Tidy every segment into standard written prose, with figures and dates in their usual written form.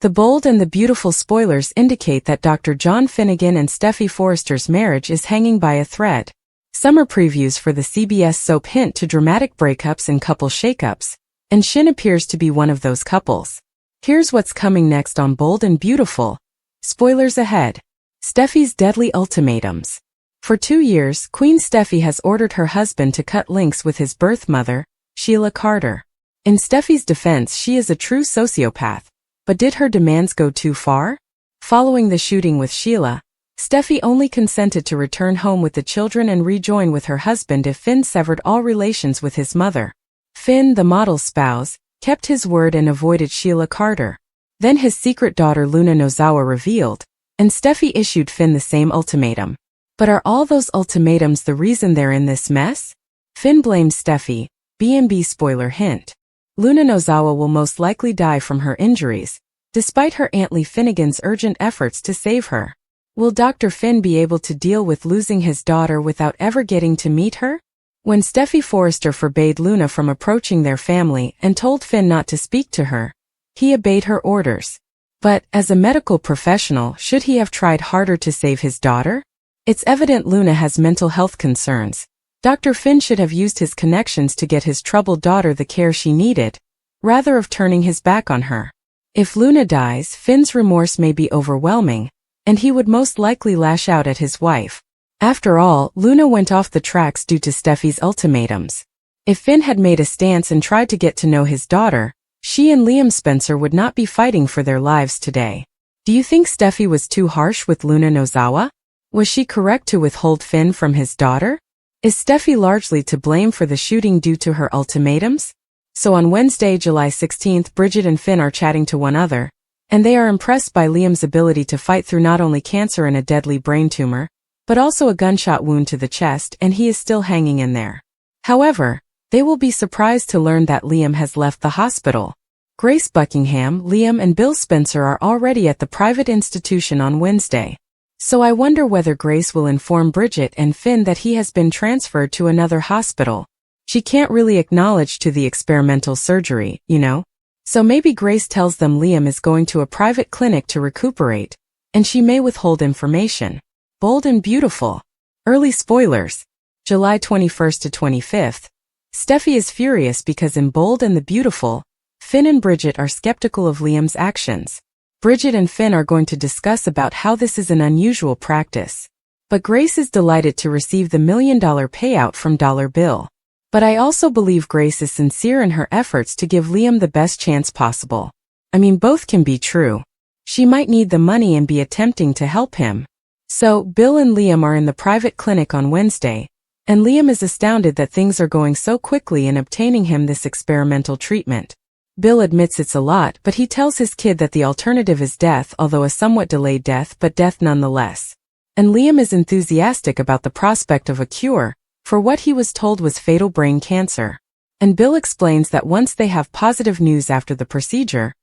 The bold and the beautiful spoilers indicate that Dr. John Finnegan and Steffi Forrester's marriage is hanging by a thread. Summer previews for the CBS soap hint to dramatic breakups and couple shakeups, and Shin appears to be one of those couples. Here's what's coming next on Bold and Beautiful. Spoilers ahead. Steffi's deadly ultimatums. For 2 years, Queen Steffi has ordered her husband to cut links with his birth mother, Sheila Carter. In Steffi's defense, she is a true sociopath. But did her demands go too far? Following the shooting with Sheila, Steffi only consented to return home with the children and rejoin with her husband if Finn severed all relations with his mother. Finn, the model's spouse, kept his word and avoided Sheila Carter. Then his secret daughter Luna Nozawa revealed, and Steffi issued Finn the same ultimatum. But are all those ultimatums the reason they're in this mess? Finn blames Steffi. B&B spoiler hint. Luna Nozawa will most likely die from her injuries, despite her Aunt Lee Finnegan's urgent efforts to save her. Will Dr. Finn be able to deal with losing his daughter without ever getting to meet her? When Steffi Forrester forbade Luna from approaching their family and told Finn not to speak to her, he obeyed her orders. But, as a medical professional, should he have tried harder to save his daughter? It's evident Luna has mental health concerns. Dr. Finn should have used his connections to get his troubled daughter the care she needed, rather of turning his back on her. If Luna dies, Finn's remorse may be overwhelming, and he would most likely lash out at his wife. After all, Luna went off the tracks due to Steffi's ultimatums. If Finn had made a stance and tried to get to know his daughter, she and Liam Spencer would not be fighting for their lives today. Do you think Steffi was too harsh with Luna Nozawa? Was she correct to withhold Finn from his daughter? Is Steffi largely to blame for the shooting due to her ultimatums? So on Wednesday, July 16th, Bridget and Finn are chatting to one another, and they are impressed by Liam's ability to fight through not only cancer and a deadly brain tumor, but also a gunshot wound to the chest, and he is still hanging in there. However, they will be surprised to learn that Liam has left the hospital. Grace Buckingham, Liam and Bill Spencer are already at the private institution on Wednesday. So I wonder whether Grace will inform Bridget and Finn that he has been transferred to another hospital. She can't really acknowledge to the experimental surgery, you know? So maybe Grace tells them Liam is going to a private clinic to recuperate, and she may withhold information. Bold and Beautiful. Early spoilers. July 21st to 25th. Steffi is furious because in Bold and the Beautiful, Finn and Bridget are skeptical of Liam's actions. Bridget and Finn are going to discuss about how this is an unusual practice. But Grace is delighted to receive the $1 million payout from Dollar Bill. But I also believe Grace is sincere in her efforts to give Liam the best chance possible. I mean, both can be true. She might need the money and be attempting to help him. So, Bill and Liam are in the private clinic on Wednesday, and Liam is astounded that things are going so quickly in obtaining him this experimental treatment. Bill admits it's a lot, but he tells his kid that the alternative is death, although a somewhat delayed death, but death nonetheless. And Liam is enthusiastic about the prospect of a cure for what he was told was fatal brain cancer. And Bill explains that once they have positive news after the procedure,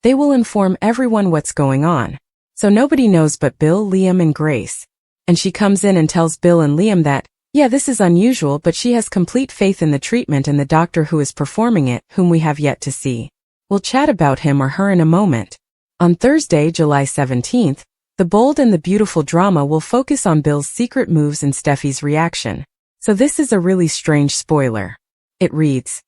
they will inform everyone what's going on. So nobody knows but Bill, Liam, and Grace. And she comes in and tells Bill and Liam that, yeah, this is unusual, but she has complete faith in the treatment and the doctor who is performing it, whom we have yet to see. We'll chat about him or her in a moment. On Thursday, July 17th, the Bold and the Beautiful drama will focus on Bill's secret moves and Steffi's reaction. So this is a really strange spoiler. It reads,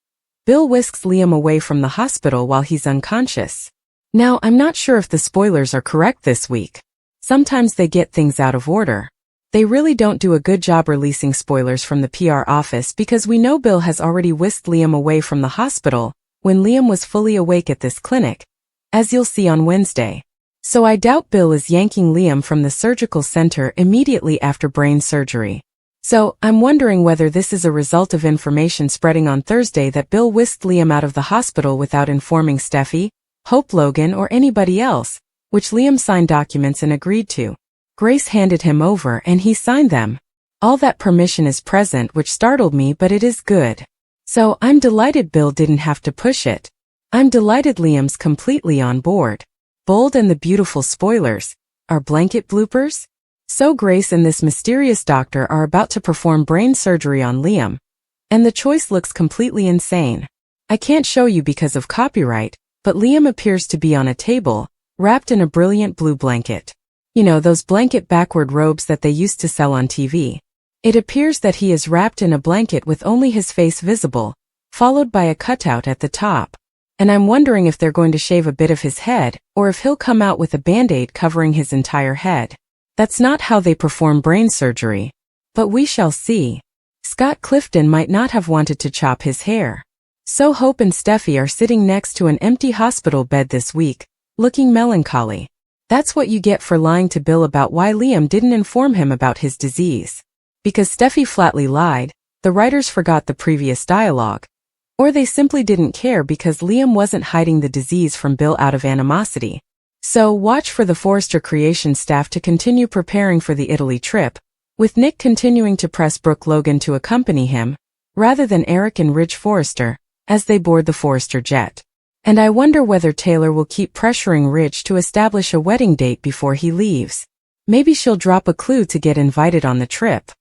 Bill whisks Liam away from the hospital while he's unconscious. Now, I'm not sure if the spoilers are correct this week. Sometimes they get things out of order. They really don't do a good job releasing spoilers from the PR office because we know Bill has already whisked Liam away from the hospital when Liam was fully awake at this clinic, as you'll see on Wednesday. So I doubt Bill is yanking Liam from the surgical center immediately after brain surgery. So, I'm wondering whether this is a result of information spreading on Thursday that Bill whisked Liam out of the hospital without informing Steffi, Hope Logan, or anybody else, which Liam signed documents and agreed to. Grace handed him over and he signed them. All that permission is present, which startled me, but it is good. So, I'm delighted Bill didn't have to push it. I'm delighted Liam's completely on board. Bold and the Beautiful spoilers. Are blanket bloopers? So Grace and this mysterious doctor are about to perform brain surgery on Liam. And the choice looks completely insane. I can't show you because of copyright, but Liam appears to be on a table, wrapped in a brilliant blue blanket. You know, those blanket backward robes that they used to sell on TV. It appears that he is wrapped in a blanket with only his face visible, followed by a cutout at the top. And I'm wondering if they're going to shave a bit of his head, or if he'll come out with a band-aid covering his entire head. That's not how they perform brain surgery. But we shall see. Scott Clifton might not have wanted to chop his hair. So Hope and Steffi are sitting next to an empty hospital bed this week, looking melancholy. That's what you get for lying to Bill about why Liam didn't inform him about his disease. Because Steffi flatly lied, the writers forgot the previous dialogue. Or they simply didn't care because Liam wasn't hiding the disease from Bill out of animosity. So watch for the Forrester Creation staff to continue preparing for the Italy trip, with Nick continuing to press Brooke Logan to accompany him, rather than Eric and Ridge Forrester, as they board the Forrester jet. And I wonder whether Taylor will keep pressuring Ridge to establish a wedding date before he leaves. Maybe she'll drop a clue to get invited on the trip.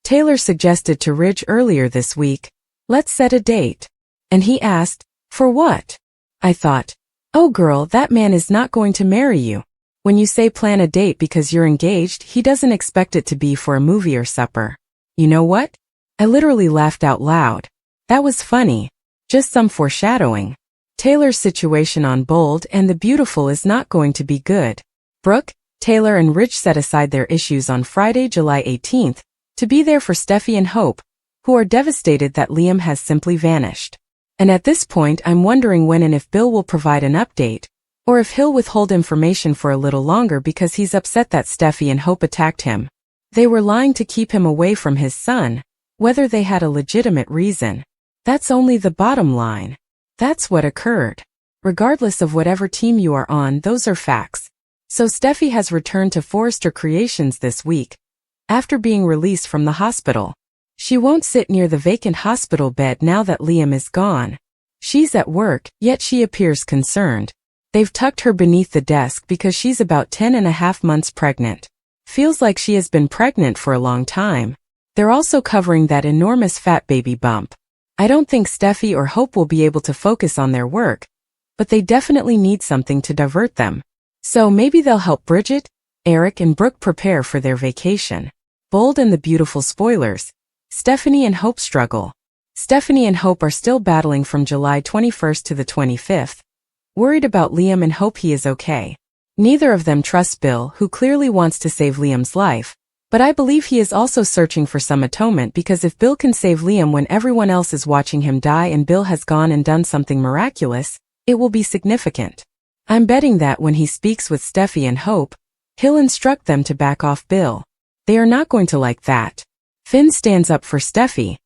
Taylor suggested to Ridge earlier this week, "Let's set a date." And he asked, "For what?" I thought, oh girl, that man is not going to marry you. When you say plan a date because you're engaged, he doesn't expect it to be for a movie or supper. You know what? I literally laughed out loud. That was funny. Just some foreshadowing. Taylor's situation on Bold and the Beautiful is not going to be good. Brooke, Taylor and Ridge set aside their issues on Friday, July 18th, to be there for Steffi and Hope, who are devastated that Liam has simply vanished. And at this point I'm wondering when and if Bill will provide an update, or if he'll withhold information for a little longer because he's upset that Steffi and Hope attacked him. They were lying to keep him away from his son, whether they had a legitimate reason. That's only the bottom line. That's what occurred. Regardless of whatever team you are on, those are facts. So Steffi has returned to Forrester Creations this week, after being released from the hospital. She won't sit near the vacant hospital bed now that Liam is gone. She's at work, yet she appears concerned. They've tucked her beneath the desk because she's about 10.5 months pregnant. Feels like she has been pregnant for a long time. They're also covering that enormous fat baby bump. I don't think Steffi or Hope will be able to focus on their work, but they definitely need something to divert them. So maybe they'll help Bridget, Eric and Brooke prepare for their vacation. Bold and the Beautiful spoilers. Stephanie and Hope struggle. Stephanie and Hope are still battling from July 21st to the 25th, worried about Liam and hope he is okay. Neither of them trusts Bill, who clearly wants to save Liam's life, but I believe he is also searching for some atonement because if Bill can save Liam when everyone else is watching him die and Bill has gone and done something miraculous, it will be significant. I'm betting that when he speaks with Steffi and Hope, he'll instruct them to back off Bill. They are not going to like that. Finn stands up for Steffi.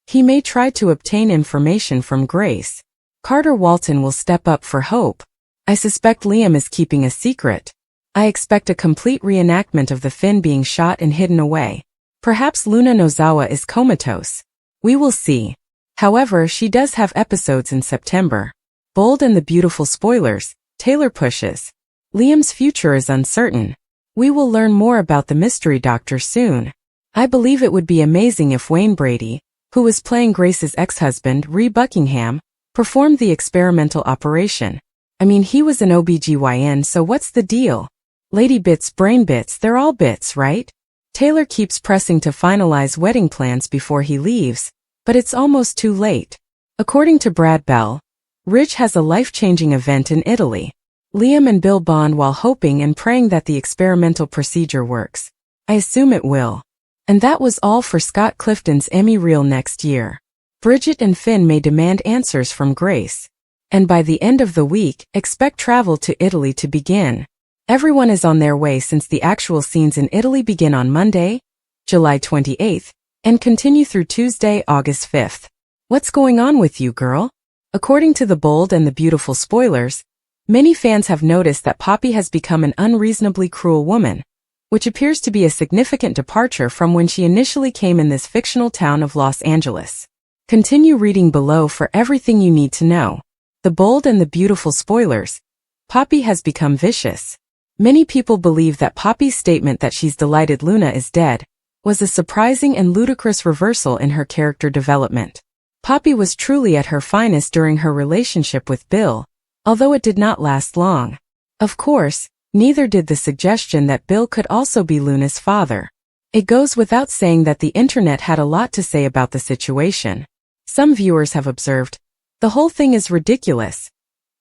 He may try to obtain information from Grace. Carter Walton will step up for Hope. I suspect Liam is keeping a secret. I expect a complete reenactment of the Finn being shot and hidden away. Perhaps Luna Nozawa is comatose. We will see. However, she does have episodes in September. Bold and the Beautiful spoilers. Taylor pushes. Liam's future is uncertain. We will learn more about the mystery doctor soon. I believe it would be amazing if Wayne Brady, who was playing Grace's ex-husband, Ree Buckingham, performed the experimental operation. I mean, he was an OBGYN, so what's the deal? Lady bits, brain bits, they're all bits, right? Taylor keeps pressing to finalize wedding plans before he leaves, but it's almost too late. According to Brad Bell, Ridge has a life-changing event in Italy. Liam and Bill bond while hoping and praying that the experimental procedure works. I assume it will. And that was all for Scott Clifton's Emmy reel next year. Bridget and Finn may demand answers from Grace. And by the end of the week, expect travel to Italy to begin. Everyone is on their way since the actual scenes in Italy begin on Monday, July 28th, and continue through Tuesday, August 5th. What's going on with you, girl? According to the Bold and the Beautiful spoilers, many fans have noticed that Poppy has become an unreasonably cruel woman, which appears to be a significant departure from when she initially came in this fictional town of Los Angeles. Continue reading below for everything you need to know. The Bold and the Beautiful spoilers. Poppy has become vicious. Many people believe that Poppy's statement that she's delighted Luna is dead was a surprising and ludicrous reversal in her character development. Poppy was truly at her finest during her relationship with Bill, although it did not last long. Of course, neither did the suggestion that Bill could also be Luna's father. It goes without saying that the internet had a lot to say about the situation. Some viewers have observed, the whole thing is ridiculous.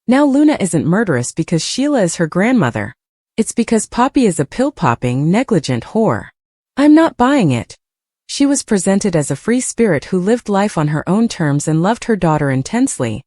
Now Luna isn't murderous because Sheila is her grandmother. It's because Poppy is a pill-popping, negligent whore. I'm not buying it. She was presented as a free spirit who lived life on her own terms and loved her daughter intensely.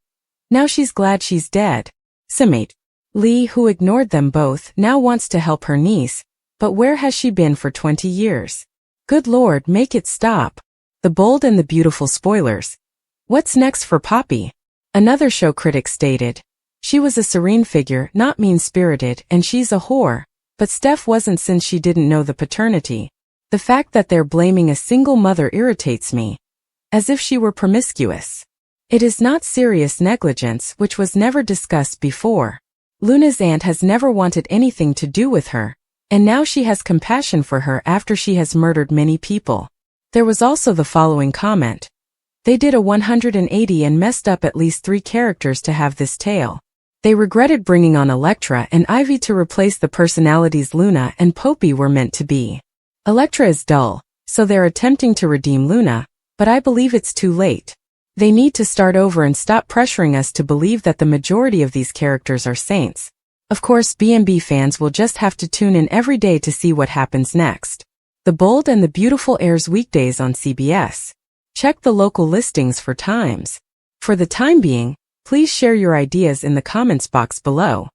Now she's glad she's dead. Simate. Lee, who ignored them both, now wants to help her niece, but where has she been for 20 years? Good Lord, make it stop. The bold and the beautiful spoilers. What's next for Poppy? Another show critic stated, she was a serene figure, not mean-spirited, and she's a whore, but Steph wasn't since she didn't know the paternity. The fact that they're blaming a single mother irritates me. As if she were promiscuous. It is not serious negligence, which was never discussed before. Luna's aunt has never wanted anything to do with her, and now she has compassion for her after she has murdered many people. There was also the following comment. They did a 180 and messed up at least 3 characters to have this tale. They regretted bringing on Elektra and Ivy to replace the personalities Luna and Poppy were meant to be. Elektra is dull, so they're attempting to redeem Luna, but I believe it's too late. They need to start over and stop pressuring us to believe that the majority of these characters are saints. Of course, BMB fans will just have to tune in every day to see what happens next. The Bold and the Beautiful airs weekdays on CBS. Check the local listings for times. For the time being, please share your ideas in the comments box below.